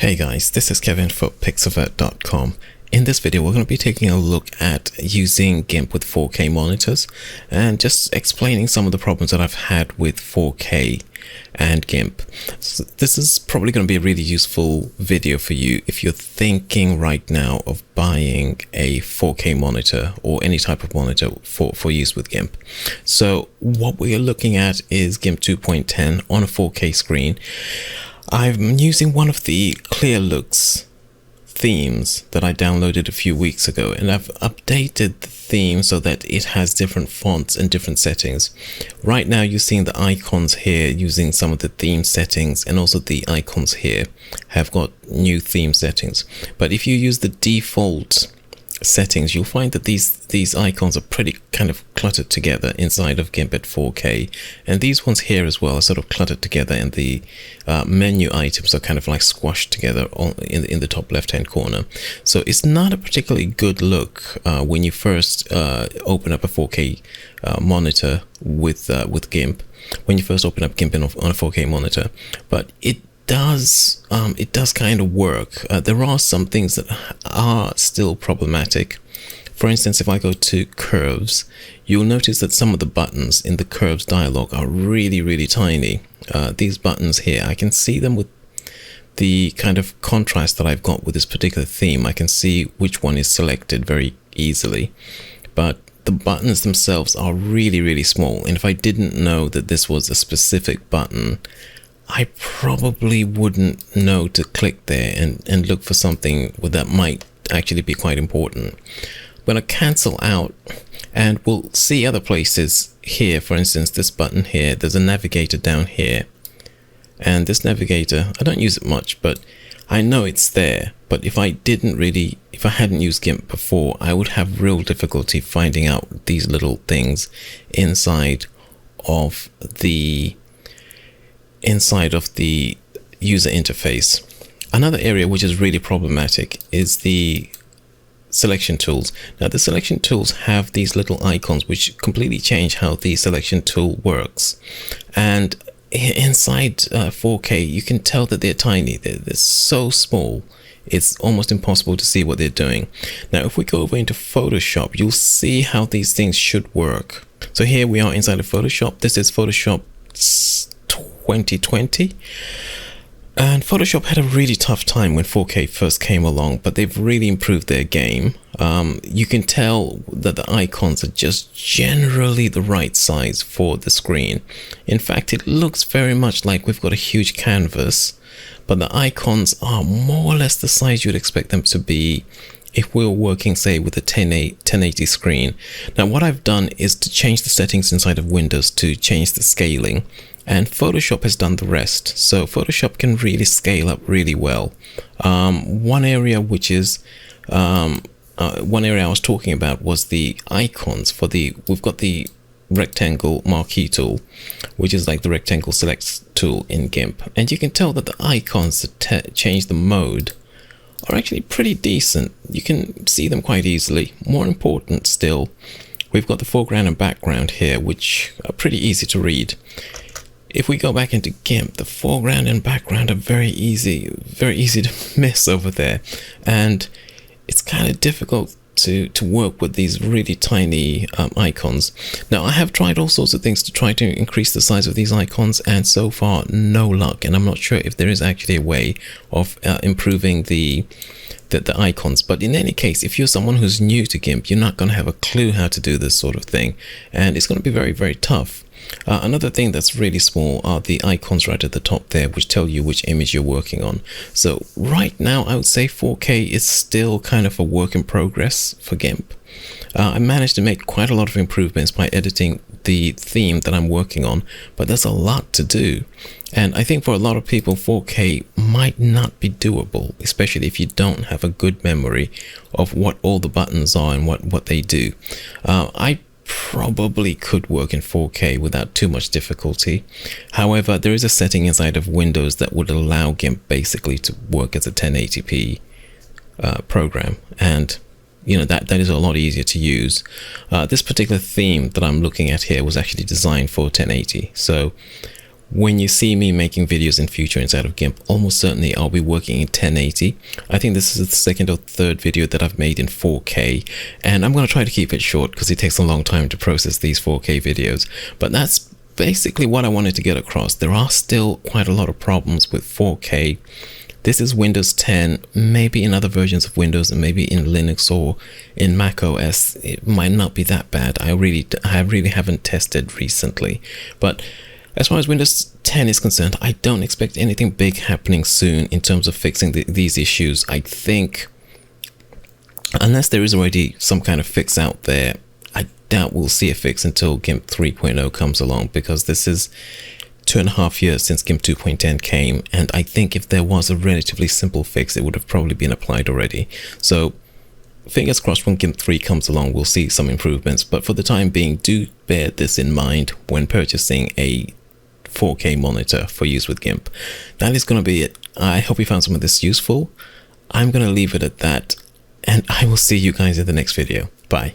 Hey guys, this is Kevin for Pixavert.com. In this video, we're going to be taking a look at using Gimp with 4K monitors and just explaining some of the problems that I've had with 4K and Gimp. So this is probably going to be a really useful video for you if you're thinking right now of buying a 4K monitor or any type of monitor for use with Gimp. So what we are looking at is Gimp 2.10 on a 4K screen. I'm using one of the Clear Looks themes that I downloaded a few weeks ago, and I've updated the theme so that it has different fonts and different settings. Right now you're seeing the icons here using some of the theme settings, and also the icons here have got new theme settings. But if you use the default settings, you'll find that these icons are pretty kind of cluttered together inside of Gimp at 4K, and these ones here as well are sort of cluttered together, and the menu items are kind of like squashed together in the top left hand corner. So it's not a particularly good look when you first open up a 4K monitor with Gimp, when you first open up Gimp on a 4K monitor, but it does kind of work. There are some things that are still problematic. For instance, if I go to curves, you'll notice that some of the buttons in the curves dialog are really tiny. These buttons here, I can see them with the kind of contrast that I've got with this particular theme. I can see which one is selected very easily, but the buttons themselves are really small, and if I didn't know that this was a specific button, I probably wouldn't know to click there and look for something that might actually be quite important. I'm going to cancel out, and we'll see other places here. For instance, this button here, there's a navigator down here, and this navigator, I don't use it much, but I know it's there. But if I hadn't used Gimp before, I would have real difficulty finding out these little things inside of the user interface. Another area which is really problematic is the selection tools. Now the selection tools have these little icons which completely change how the selection tool works, and inside 4K you can tell that they're tiny. They're so small it's almost impossible to see what they're doing. Now if we go over into Photoshop, you'll see how these things should work. So here we are inside of Photoshop. This is Photoshop 2020, and Photoshop had a really tough time when 4K first came along, but they've really improved their game. You can tell that the icons are just generally the right size for the screen. In fact, it looks very much like we've got a huge canvas, but the icons are more or less the size you'd expect them to be if we were working, say, with a 1080 screen. Now what I've done is to change the settings inside of Windows to change the scaling, and Photoshop has done the rest. So Photoshop can really scale up really well. One area I was talking about was the icons for we've got the rectangle marquee tool, which is like the rectangle select tool in Gimp, and you can tell that the icons that change the mode are actually pretty decent. You can see them quite easily. More important still, we've got the foreground and background here, which are pretty easy to read. If we go back into Gimp, the foreground and background are very easy to miss over there, and it's kind of difficult to work with these really tiny icons. Now I have tried all sorts of things to try to increase the size of these icons, and so far no luck, and I'm not sure if there is actually a way of improving the icons. But in any case, if you're someone who's new to Gimp, you're not going to have a clue how to do this sort of thing, and it's going to be very tough. Another thing that's really small are the icons right at the top there, which tell you which image you're working on. So right now I would say 4K is still kind of a work in progress for Gimp. I managed to make quite a lot of improvements by editing the theme that I'm working on, but there's a lot to do, and I think for a lot of people 4K might not be doable, especially if you don't have a good memory of what all the buttons are and what they do. I probably could work in 4K without too much difficulty. However, there is a setting inside of Windows that would allow Gimp basically to work as a 1080p program, and you know that is a lot easier to use. This particular theme that I'm looking at here was actually designed for 1080, so when you see me making videos in future inside of Gimp, almost certainly I'll be working in 1080. I think this is the second or third video that I've made in 4K, and I'm going to try to keep it short because it takes a long time to process these 4K videos. But that's basically what I wanted to get across. There are still quite a lot of problems with 4K. This is Windows 10, maybe in other versions of Windows and maybe in Linux or in Mac OS, it might not be that bad. I really haven't tested recently. But as far as Windows 10 is concerned, I don't expect anything big happening soon in terms of fixing these issues. I think, unless there is already some kind of fix out there, I doubt we'll see a fix until Gimp 3.0 comes along, because this is 2.5 years since Gimp 2.10 came, and I think if there was a relatively simple fix, it would have probably been applied already. So fingers crossed when Gimp 3 comes along, we'll see some improvements. But for the time being, do bear this in mind when purchasing a 4K monitor for use with Gimp. That is going to be it. I hope you found some of this useful. I'm going to leave it at that, and I will see you guys in the next video. Bye.